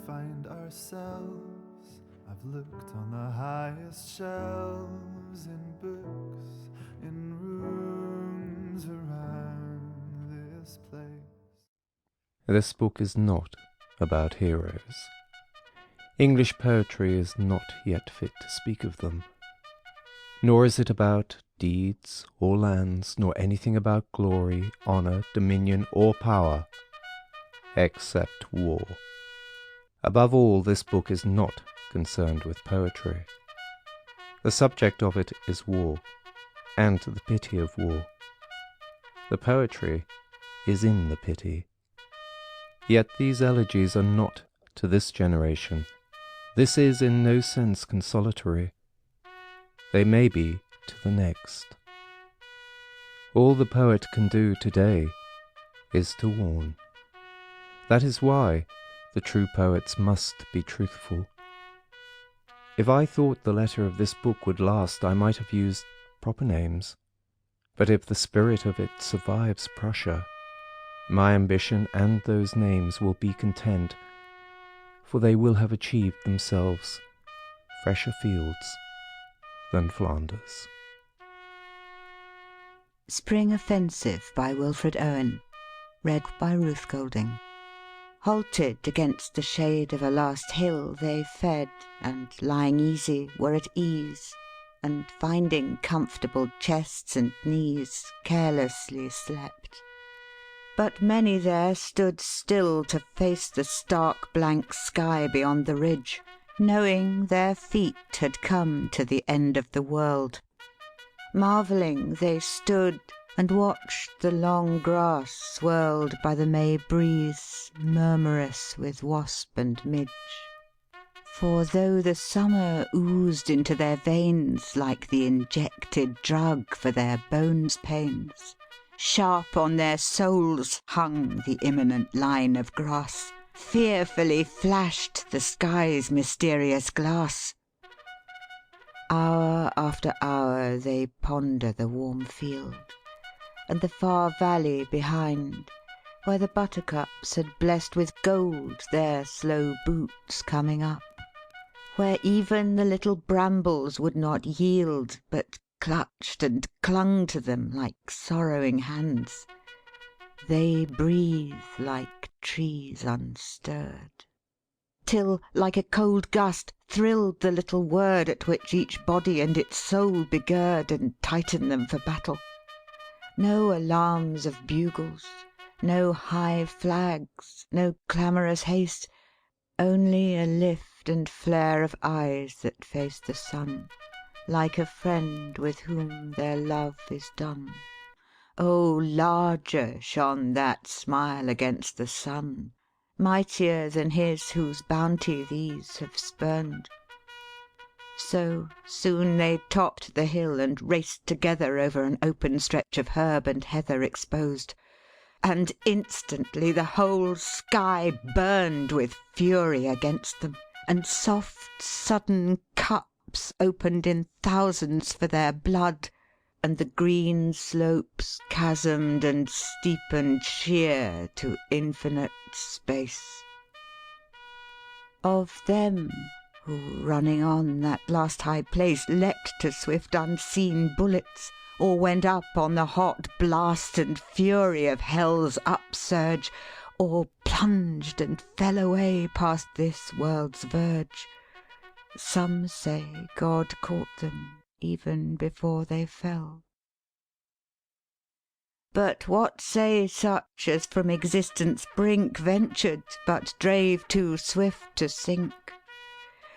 find ourselves. I've looked on the highest shelves, in books, in rooms around this place. This book is not about heroes. English poetry is not yet fit to speak of them. Nor is it about deeds or lands, nor anything about glory, honour, dominion, or power, except war. Above all, this book is not concerned with poetry. The subject of it is war, and the pity of war. The poetry is in the pity. Yet these elegies are not to this generation. This is in no sense consolatory. They may be to the next. All the poet can do today is to warn. That is why the true poets must be truthful. If I thought the letter of this book would last, I might have used proper names. But if the spirit of it survives Prussia, my ambition and those names will be content, for they will have achieved themselves fresher fields than Flanders. Spring Offensive by Wilfred Owen. Read by Ruth Golding. Halted against the shade of a last hill, they fed, and lying easy were at ease, and finding comfortable chests and knees, carelessly slept. But many there stood still to face the stark blank sky beyond the ridge, knowing their feet had come to the end of the world. Marvelling they stood and watched the long grass swirled by the May breeze, murmurous with wasp and midge. For though the summer oozed into their veins like the injected drug for their bones' pains, sharp on their souls hung the imminent line of grass, fearfully flashed the sky's mysterious glass. Hour after hour they ponder the warm field, and the far valley behind, where the buttercups had blessed with gold their slow boots coming up, where even the little brambles would not yield, but clutched and clung to them like sorrowing hands. They breathe like trees unstirred. Till, like a cold gust, thrilled the little word at which each body and its soul begird and tighten them for battle. No alarms of bugles, no high flags, no clamorous haste, only a lift and flare of eyes that face the sun, like a friend with whom their love is done. Oh, larger shone that smile against the sun, mightier than his whose bounty these have spurned. So soon they topped the hill and raced together over an open stretch of herb and heather exposed, and instantly the whole sky burned with fury against them, and soft sudden cups opened in thousands for their blood, and the green slopes chasmed and steepened sheer to infinite space. Of them who, running on that last high place, leapt to swift unseen bullets, or went up on the hot blast and fury of hell's upsurge, or plunged and fell away past this world's verge, some say God caught them even before they fell. But what say such as from existence brink ventured, but drave too swift to sink?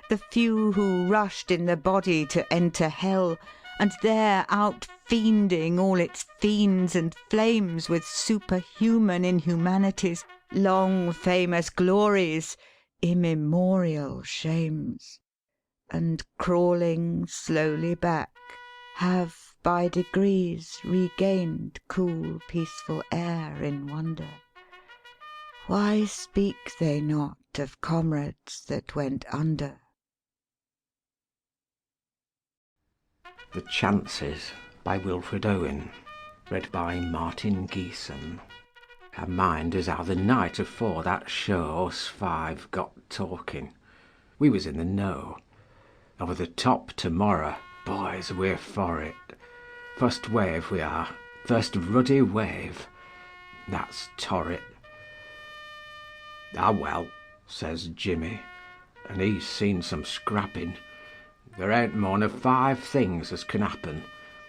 The few who rushed in the body to enter hell, and there out-fiending all its fiends and flames with superhuman inhumanities, long famous glories, immemorial shames, and crawling slowly back, have by degrees regained cool peaceful air in wonder. Why speak they not of comrades that went under? The Chances by Wilfred Owen. Read by Martin Geeson. I mind as how the night afore that show us five got talking. We was in the know. Over the top tomorrow, boys, we're for it. First wave we are, first ruddy wave. That's torrit. Ah well, says Jimmy, and he's seen some scrapping. There ain't more nor 5 things as can happen.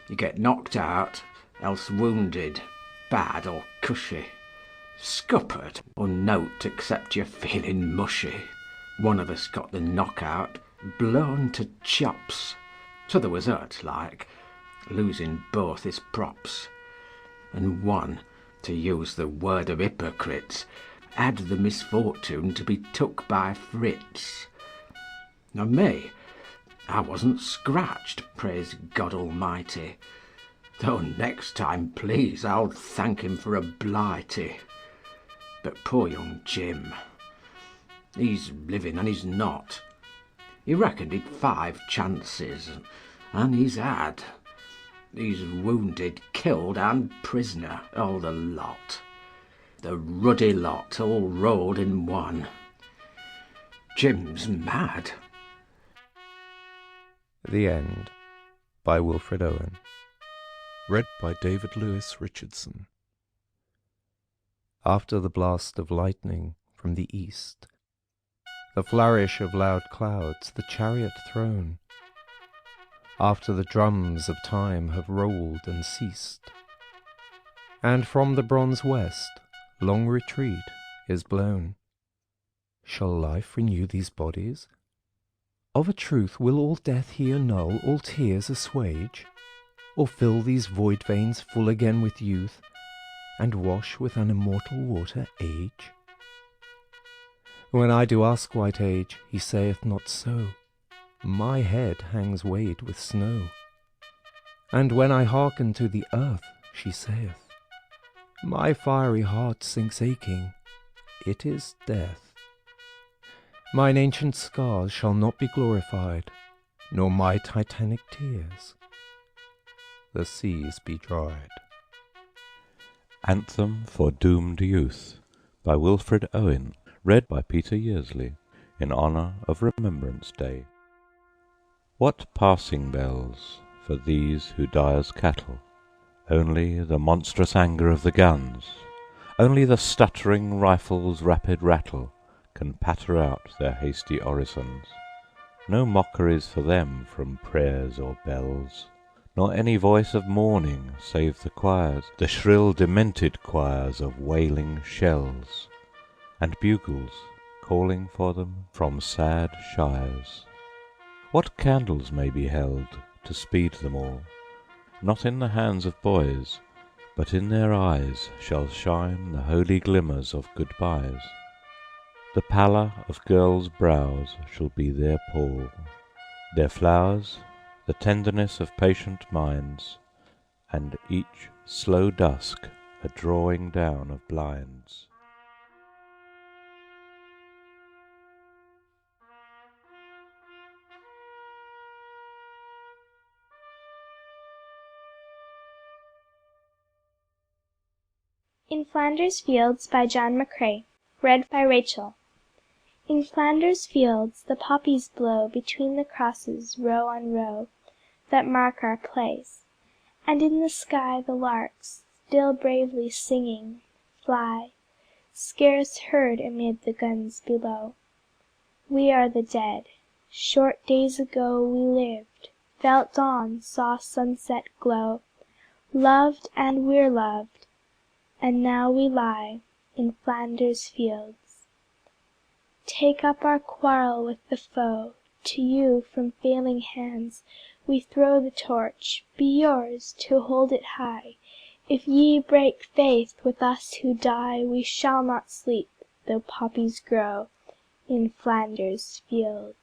You get knocked out, else wounded, bad or cushy. Scuppered, or note except you're feeling mushy. One of us got the knockout, blown to chops. So there was hurt like, losing both his props. And one, to use the word of hypocrites, had the misfortune to be took by Fritz. Now me, I wasn't scratched, praise God Almighty. Though next time, please, I'll thank him for a blighty. But poor young Jim, he's living and he's not. He reckoned he'd 5 chances, and he's had. He's wounded, killed, and prisoner, all the lot. The ruddy lot, all rolled in one. Jim's mad. The End, by Wilfred Owen. Read by David Lewis Richardson. After the blast of lightning from the east, the flourish of loud clouds, the chariot thrown, after the drums of time have rolled and ceased, and from the bronze west long retreat is blown, shall life renew these bodies? Of a truth will all death here null, all tears assuage, or fill these void veins full again with youth, and wash with an immortal water age? When I do ask white age, he saith not so, my head hangs weighed with snow. And when I hearken to the earth, she saith, my fiery heart sinks aching, it is death. Mine ancient scars shall not be glorified, nor my titanic tears the seas be dried. Anthem for Doomed Youth by Wilfred Owen, read by Peter Yearsley in honour of Remembrance Day. What passing bells for these who die as cattle? Only the monstrous anger of the guns, only the stuttering rifle's rapid rattle can patter out their hasty orisons. No mockeries for them from prayers or bells, nor any voice of mourning save the choirs, the shrill demented choirs of wailing shells, and bugles calling for them from sad shires. What candles may be held to speed them all? Not in the hands of boys, but in their eyes shall shine the holy glimmers of goodbyes. The pallor of girls' brows shall be their pall, their flowers the tenderness of patient minds, and each slow dusk a drawing down of blinds. In Flanders Fields by John McCrae. Read by Rachel. In Flanders fields the poppies blow between the crosses, row on row, that mark our place, and in the sky the larks, still bravely singing, fly, scarce heard amid the guns below. We are the dead. Short days ago we lived, felt dawn, saw sunset glow, loved and we're loved, and now we lie in Flanders fields. Take up our quarrel with the foe, to you from failing hands we throw the torch, be yours to hold it high. If ye break faith with us who die, we shall not sleep, though poppies grow in Flanders fields.